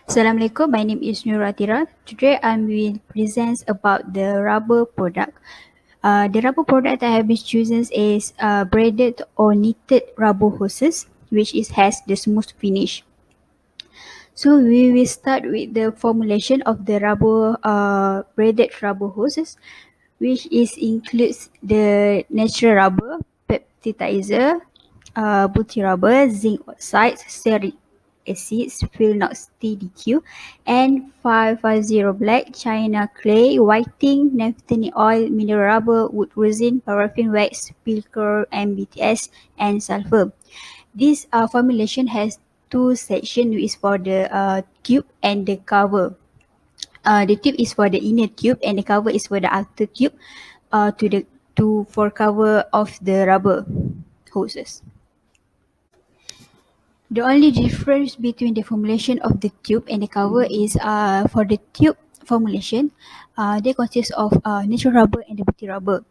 Assalamualaikum, my name is Nuratira. Today I will present about the rubber product. The rubber product that I have been chosen is braided or knitted rubber hoses, which has the smooth finish. So we will start with the formulation of the rubber braided rubber hoses, which includes the natural rubber, peptidizer, butyl rubber, zinc oxide, stearic acid, Phenox TDQ, and 550 black, China clay, whiting, naphthalene oil, mineral rubber, wood resin, paraffin wax, pilker, MBTS, and sulfur. This formulation has two sections, which is for the tube and the cover. The tube is for the inner tube and the cover is for the outer tube to the to for cover of the rubber hoses. The only difference between the formulation of the tube and the cover is for the tube formulation, they consist of natural rubber and the butyl rubber.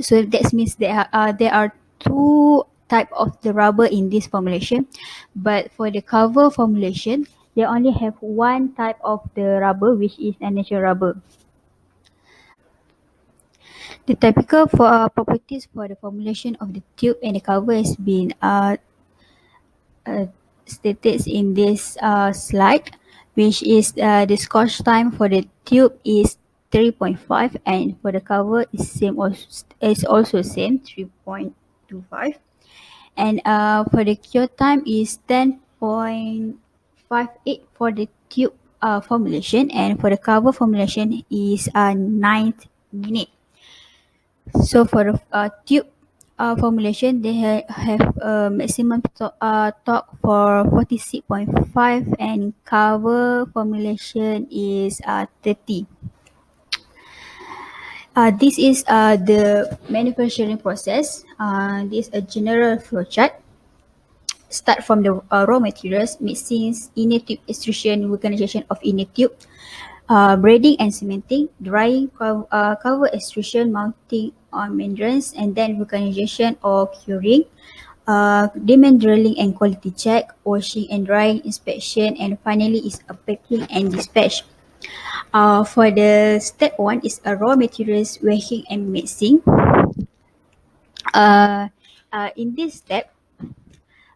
So that means there are two type of the rubber in this formulation, but for the cover formulation, they only have one type of the rubber, which is a natural rubber. The typical properties for the formulation of the tube and the cover has been uh, stated in this slide, which is the scotch time for the tube is 3.5 and for the cover is also same 3.25, and for the cure time is 10.58 for the tube formulation, and for the cover formulation is 9 minutes. So for the tube formulation, they have a maximum torque for 46.5 and cover formulation is 30. This is the manufacturing process. This is a general flowchart. Start from the raw materials, mixing, inner tube extrusion, vulcanization of inner tube, braiding and cementing, drying, cover extrusion, mounting on membranes, and then vulcanization or curing, demand drilling and quality check, washing and drying, inspection, and finally is a packing and dispatch. For the step one is a raw materials washing and mixing. Uh, in this step,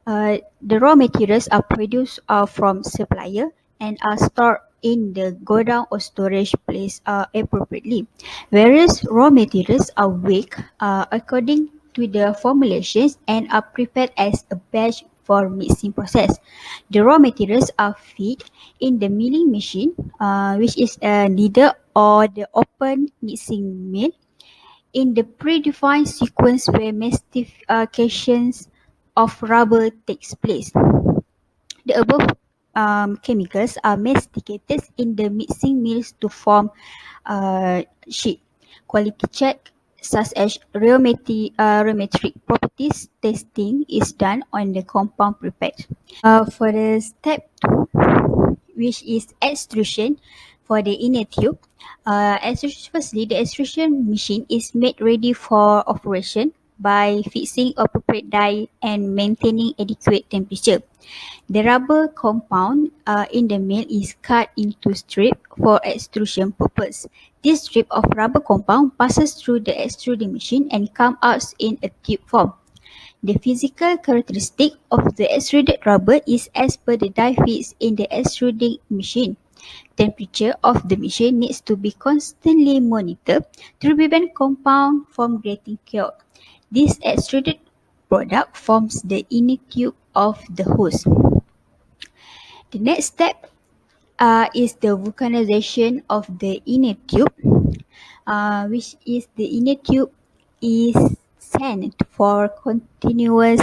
the raw materials are produced from supplier and are stored in the godown or storage place appropriately. Various raw materials are weighed according to the formulations and are prepared as a batch for mixing process. The raw materials are fed in the milling machine, which is a needle or the open mixing mill in the predefined sequence where mastifications of rubber takes place. The above chemicals are masticated in the mixing mills to form sheet. Quality check such as rheometric properties testing is done on the compound prepared. For the step 2, which is extrusion for the inner tube. Firstly, the extrusion machine is made ready for operation by fixing appropriate die and maintaining adequate temperature. The rubber compound in the mill is cut into strip for extrusion purpose. This strip of rubber compound passes through the extruding machine and comes out in a tube form. The physical characteristic of the extruded rubber is as per the die fits in the extruding machine. Temperature of the machine needs to be constantly monitored to prevent compound from getting cured. This extruded product forms the inner tube of the hose. The next step is the vulcanization of the inner tube, which is the inner tube is sent for continuous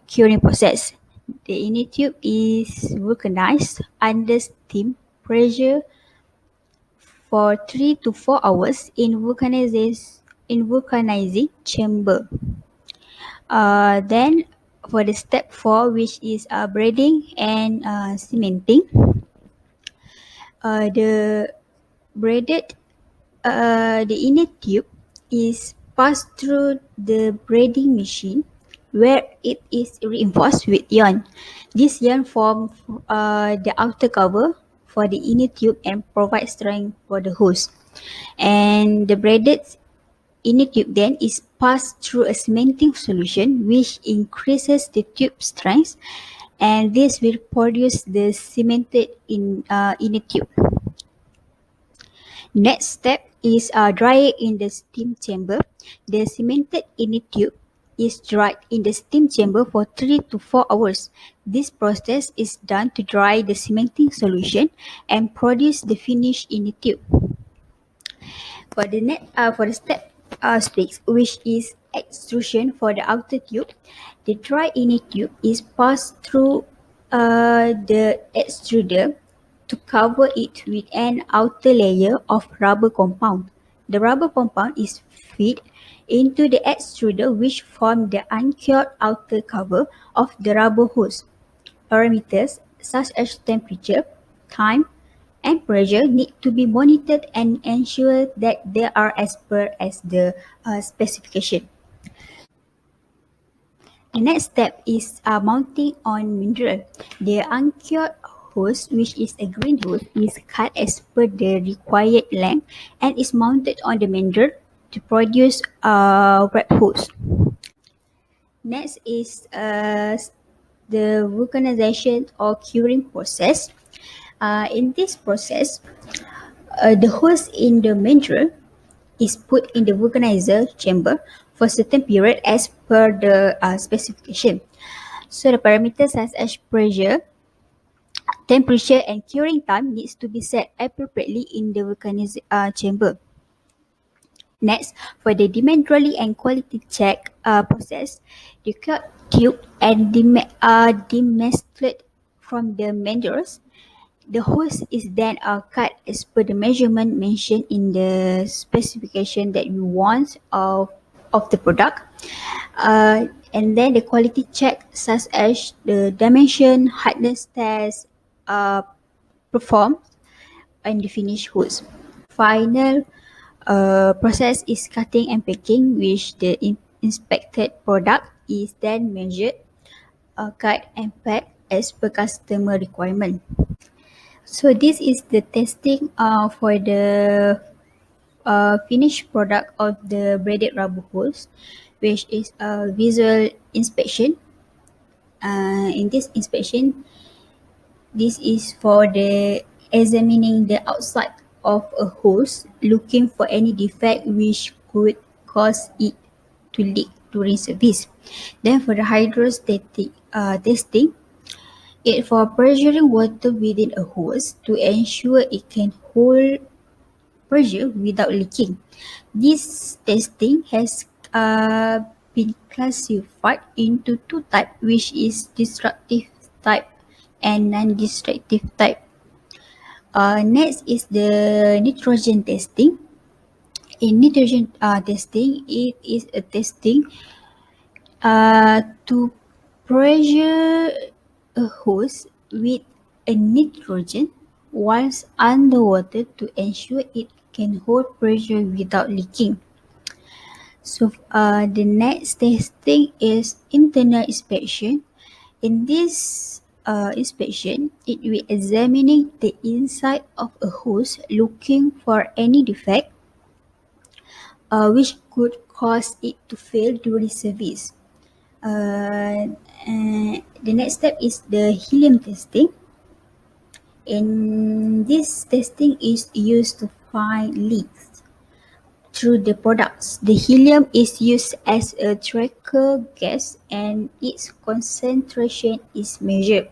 curing process. The inner tube is vulcanized under steam pressure for 3 to 4 hours in vulcanizing chamber. Then for the step 4, which is braiding and cementing, the braided the inner tube is passed through the braiding machine where it is reinforced with yarn. This yarn forms the outer cover for the inner tube and provides strength for the hose. And the braided inner tube then is passed through a cementing solution which increases the tube strength, and this will produce the cemented inner tube. Next step is drying in the steam chamber. The cemented inner tube is dried in the steam chamber for 3 to 4 hours. This process is done to dry the cementing solution and produce the finished inner tube. For the step 6, which is extrusion for the outer tube, the dry inner tube is passed through the extruder to cover it with an outer layer of rubber compound. The rubber compound is fed into the extruder, which form the uncured outer cover of the rubber hose. Parameters such as temperature, time, and pressure need to be monitored and ensure that they are as per as the specification. The next step is mounting on mineral. The uncured hose, which is a green hose, is cut as per the required length and is mounted on the mineral to produce a wrap hose. Next is the vulcanization or curing process. In this process, the hose in the mineral is put in the vulcanizer chamber for certain period as per the specification. So the parameters such as pressure, temperature, and curing time needs to be set appropriately in the vulcanizer chamber. Next, for the demand and quality check process, the cut tube and demasculate from the minerals. The hose is then cut as per the measurement mentioned in the specification that you want of the product. And then the quality check such as the dimension, hardness test performed and the finished hose. Final process is cutting and packing, which the inspected product is then measured, cut and packed as per customer requirement. So this is the testing for the finished product of the braided rubber hose, which is a visual inspection. In this inspection, this is for the examining the outside of a hose, looking for any defect which could cause it to leak during service. Then for the hydrostatic testing, it for pressuring water within a hose to ensure it can hold pressure without leaking. This testing has been classified into two types, which is destructive type and non-destructive type. Next is the nitrogen testing. In nitrogen testing, it is a testing to pressure a hose with a nitrogen whilst underwater to ensure it can hold pressure without leaking. So the next testing is internal inspection. In this inspection, it will examining the inside of a hose looking for any defect which could cause it to fail during service. The next step is the helium testing. In this testing is used to find leaks through the products. The helium is used as a tracer gas and its concentration is measured.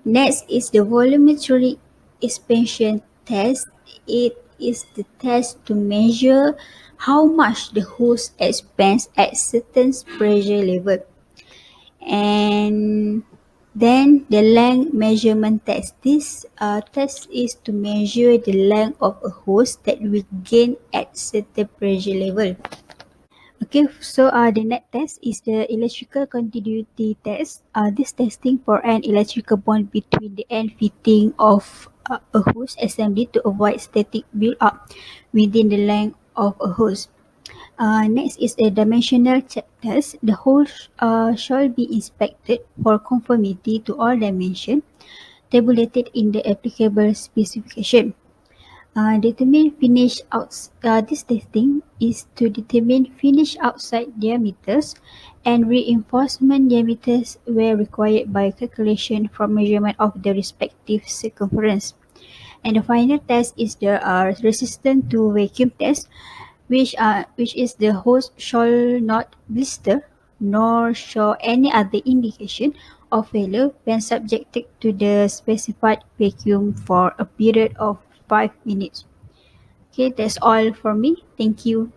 Next is the volumetric expansion test. It is the test to measure how much the hose expands at certain pressure level. And then the length measurement test. This test is to measure the length of a hose that we gain at certain pressure level. Okay, so the next test is the electrical continuity test. This testing for an electrical bond between the end fitting of a hose assembly to avoid static build-up within the length of a hose. Next is a dimensional check test. The hole shall be inspected for conformity to all dimensions tabulated in the applicable specification. Determine finish outs. This testing is to determine finish outside diameters and reinforcement diameters where required by calculation from measurement of the respective circumference. And the final test is the resistance to vacuum test, which is the hose shall not blister nor show any other indication of failure when subjected to the specified vacuum for a period of 5 minutes. Okay, that's all for me. Thank you.